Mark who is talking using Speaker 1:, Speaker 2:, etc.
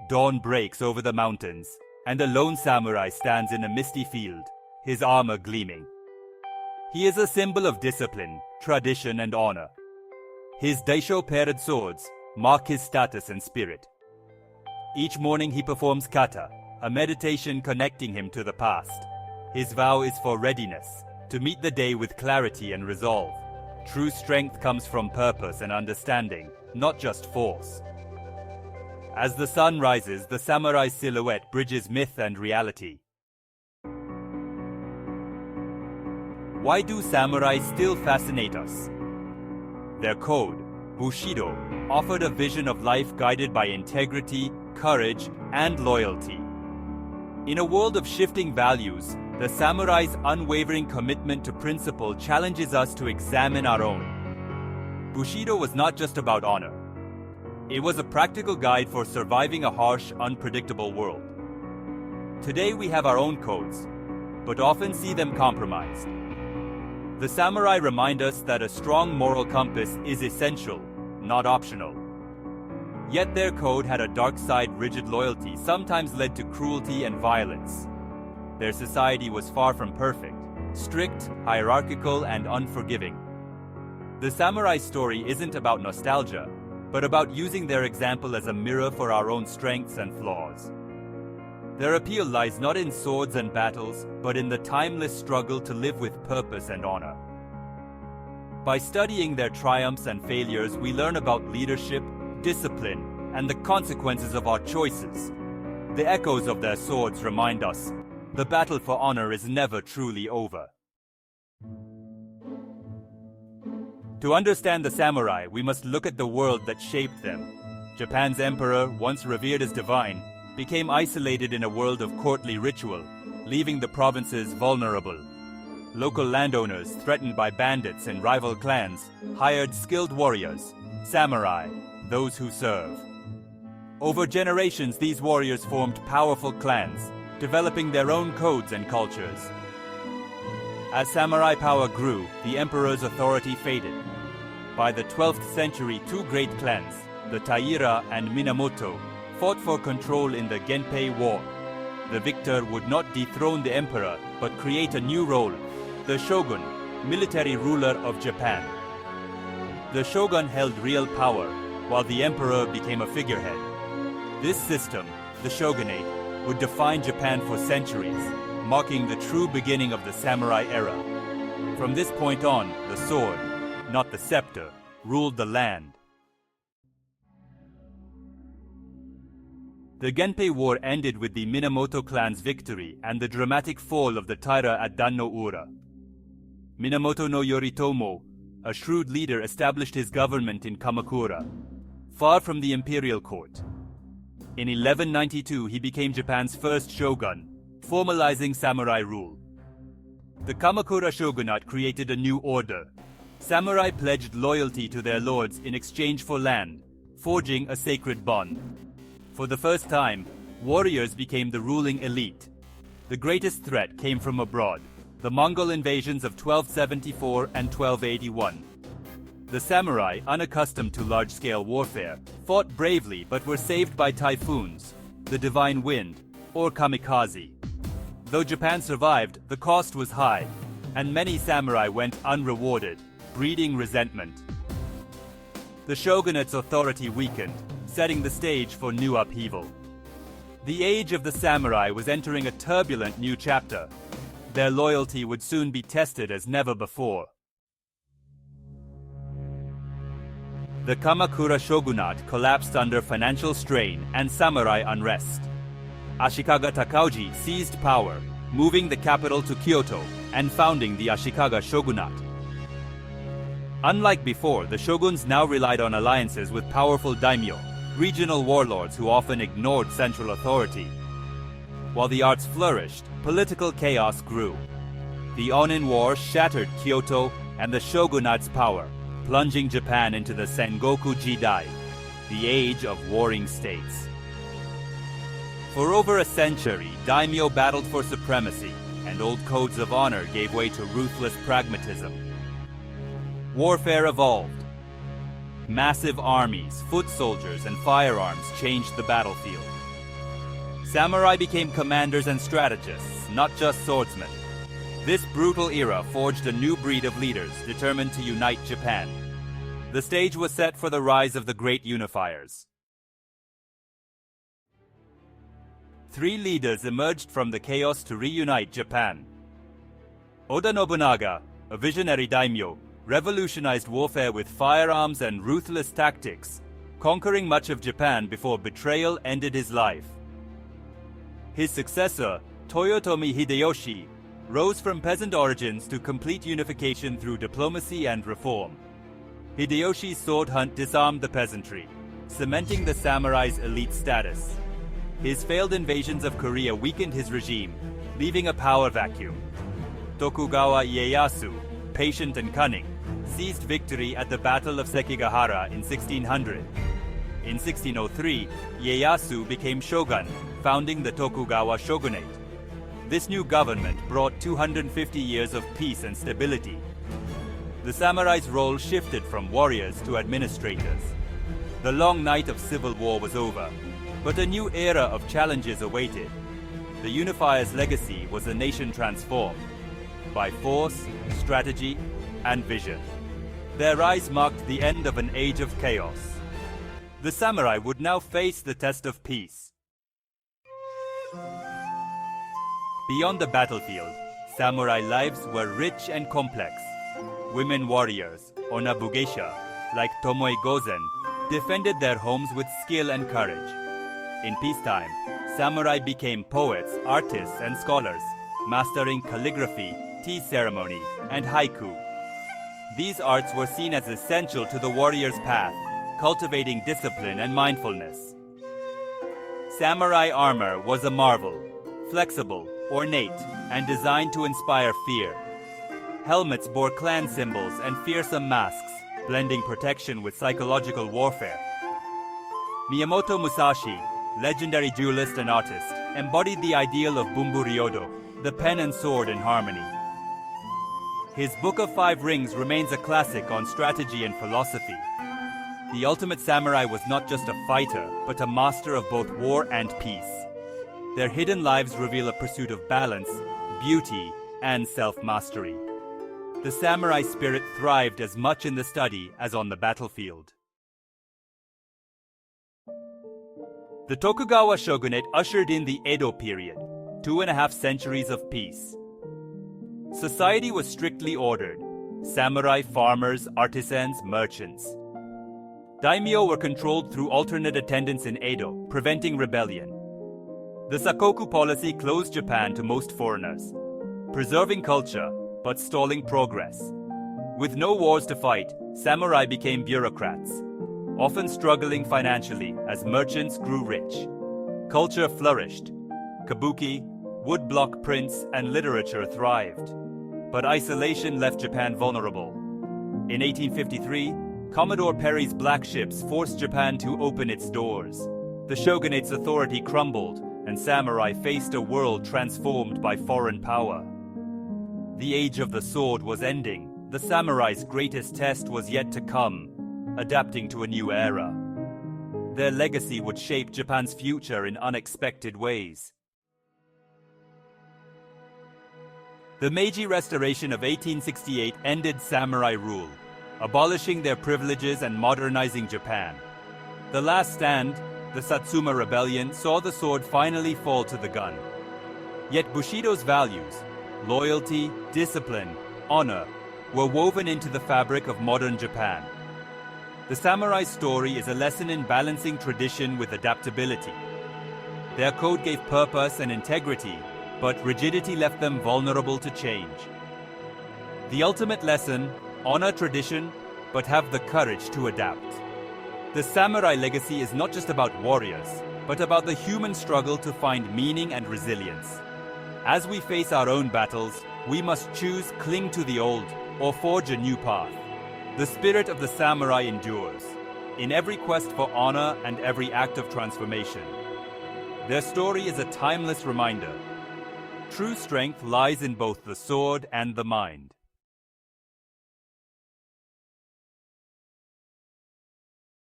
Speaker 1: Dawn breaks over the mountains, and a lone samurai stands in a misty field, his armor gleaming. He is a symbol of discipline, tradition, and honor. His daisho-paired swords mark his status and spirit. Each morning he performs kata, a meditation connecting him to the past. His vow is for readiness, to meet the day with clarity and resolve. True strength comes from purpose and understanding, not just force. As the sun rises, the samurai's silhouette bridges myth and reality. Why do samurai still fascinate us? Their code, Bushidō, offered a vision of life guided by integrity, courage, and loyalty. In a world of shifting values, the samurai's unwavering commitment to principle challenges us to examine our own. Bushidō was not just about honor. It was a practical guide for surviving a harsh, unpredictable world. Today we have our own codes, but often see them compromised. The samurai remind us that a strong moral compass is essential, not optional. Yet their code had a dark side. Rigid loyalty sometimes led to cruelty and violence. Their society was far from perfect, strict, hierarchical, and unforgiving. The samurai story isn't about nostalgia, but about using their example as a mirror for our own strengths and flaws. Their appeal lies not in swords and battles, but in the timeless struggle to live with purpose and honor. By studying their triumphs and failures, we learn about leadership, discipline, and the consequences of our choices. The echoes of their swords remind us, the battle for honor is never truly over. To understand the samurai, we must look at the world that shaped them. Japan's emperor, once revered as divine, became isolated in a world of courtly ritual, leaving the provinces vulnerable. Local landowners, threatened by bandits and rival clans, hired skilled warriors, samurai, those who serve. Over generations, these warriors formed powerful clans, developing their own codes and cultures. As samurai power grew, the emperor's authority faded. By the 12th century, two great clans, the Taira and Minamoto, fought for control in the Genpei War. The victor would not dethrone the emperor, but create a new role, the shogun, military ruler of Japan. The shogun held real power, while the emperor became a figurehead. This system, the shogunate, would define Japan for centuries, marking the true beginning of the samurai era. From this point on, the sword, not the scepter, ruled the land. The Genpei War ended with the Minamoto clan's victory and the dramatic fall of the Taira at Dan-no-ura. Minamoto no Yoritomo, a shrewd leader, established his government in Kamakura, far from the imperial court. In 1192, he became Japan's first shogun, formalizing samurai rule. The Kamakura shogunate created a new order. Samurai pledged loyalty to their lords in exchange for land, forging a sacred bond. For the first time, warriors became the ruling elite. The greatest threat came from abroad, the Mongol invasions of 1274 and 1281. The samurai, unaccustomed to large-scale warfare, fought bravely but were saved by typhoons, the divine wind, or kamikaze. Though Japan survived, the cost was high, and many samurai went unrewarded, breeding resentment. The shogunate's authority weakened, setting the stage for new upheaval. The age of the samurai was entering a turbulent new chapter. Their loyalty would soon be tested as never before. The Kamakura shogunate collapsed under financial strain and samurai unrest. Ashikaga Takauji seized power, moving the capital to Kyoto and founding the Ashikaga shogunate. Unlike before, the shoguns now relied on alliances with powerful daimyo, regional warlords who often ignored central authority. While the arts flourished, political chaos grew. The Onin War shattered Kyoto and the shogunate's power, plunging Japan into the Sengoku Jidai, the age of warring states. For over a century, daimyo battled for supremacy, and old codes of honor gave way to ruthless pragmatism. Warfare evolved. Massive armies, foot soldiers, and firearms changed the battlefield. Samurai became commanders and strategists, not just swordsmen. This brutal era forged a new breed of leaders determined to unite Japan. The stage was set for the rise of the great unifiers. Three leaders emerged from the chaos to reunite Japan. Oda Nobunaga, a visionary daimyo, revolutionized warfare with firearms and ruthless tactics, conquering much of Japan before betrayal ended his life. His successor, Toyotomi Hideyoshi, rose from peasant origins to complete unification through diplomacy and reform. Hideyoshi's sword hunt disarmed the peasantry, cementing the samurai's elite status. His failed invasions of Korea weakened his regime, leaving a power vacuum. Tokugawa Ieyasu, patient and cunning, seized victory at the Battle of Sekigahara in 1600. In 1603, Ieyasu became shogun, founding the Tokugawa Shogunate. This new government brought 250 years of peace and stability. The samurai's role shifted from warriors to administrators. The long night of civil war was over, but a new era of challenges awaited. The unifiers' legacy was a nation transformed by force, strategy, and vision. Their rise marked the end of an age of chaos. The samurai would now face the test of peace. Beyond the battlefield, samurai lives were rich and complex. Women warriors, onabugeisha, like Tomoe Gozen, defended their homes with skill and courage. In peacetime, samurai became poets, artists, and scholars, mastering calligraphy, tea ceremony, and haiku. These arts were seen as essential to the warrior's path, cultivating discipline and mindfulness. Samurai armor was a marvel, flexible, ornate, and designed to inspire fear. Helmets bore clan symbols and fearsome masks, blending protection with psychological warfare. Miyamoto Musashi, legendary duelist and artist, embodied the ideal of Bunbu-ryodo, the pen and sword in harmony. His Book of Five Rings remains a classic on strategy and philosophy. The ultimate samurai was not just a fighter, but a master of both war and peace. Their hidden lives reveal a pursuit of balance, beauty, and self-mastery. The samurai spirit thrived as much in the study as on the battlefield. The Tokugawa Shogunate ushered in the Edo period, 2.5 centuries of peace. Society was strictly ordered: samurai, farmers, artisans, merchants. Daimyo were controlled through alternate attendance in Edo, preventing rebellion. The Sakoku policy closed Japan to most foreigners, preserving culture but stalling progress. With no wars to fight, samurai became bureaucrats, often struggling financially as merchants grew rich. Culture flourished. Kabuki, woodblock prints, and literature thrived. But isolation left Japan vulnerable. In 1853, Commodore Perry's black ships forced Japan to open its doors. The shogunate's authority crumbled, and samurai faced a world transformed by foreign power. The age of the sword was ending. The samurai's greatest test was yet to come, adapting to a new era. Their legacy would shape Japan's future in unexpected ways. The Meiji Restoration of 1868 ended samurai rule, abolishing their privileges and modernizing Japan. The last stand, the Satsuma Rebellion, saw the sword finally fall to the gun. Yet Bushido's values, loyalty, discipline, honor, were woven into the fabric of modern Japan. The samurai's story is a lesson in balancing tradition with adaptability. Their code gave purpose and integrity, but rigidity left them vulnerable to change. The ultimate lesson: honor tradition, but have the courage to adapt. The samurai legacy is not just about warriors, but about the human struggle to find meaning and resilience. As we face our own battles, we must choose cling to the old or forge a new path. The spirit of the samurai endures, in every quest for honor and every act of transformation. Their story is a timeless reminder. True strength lies in both the sword and the mind.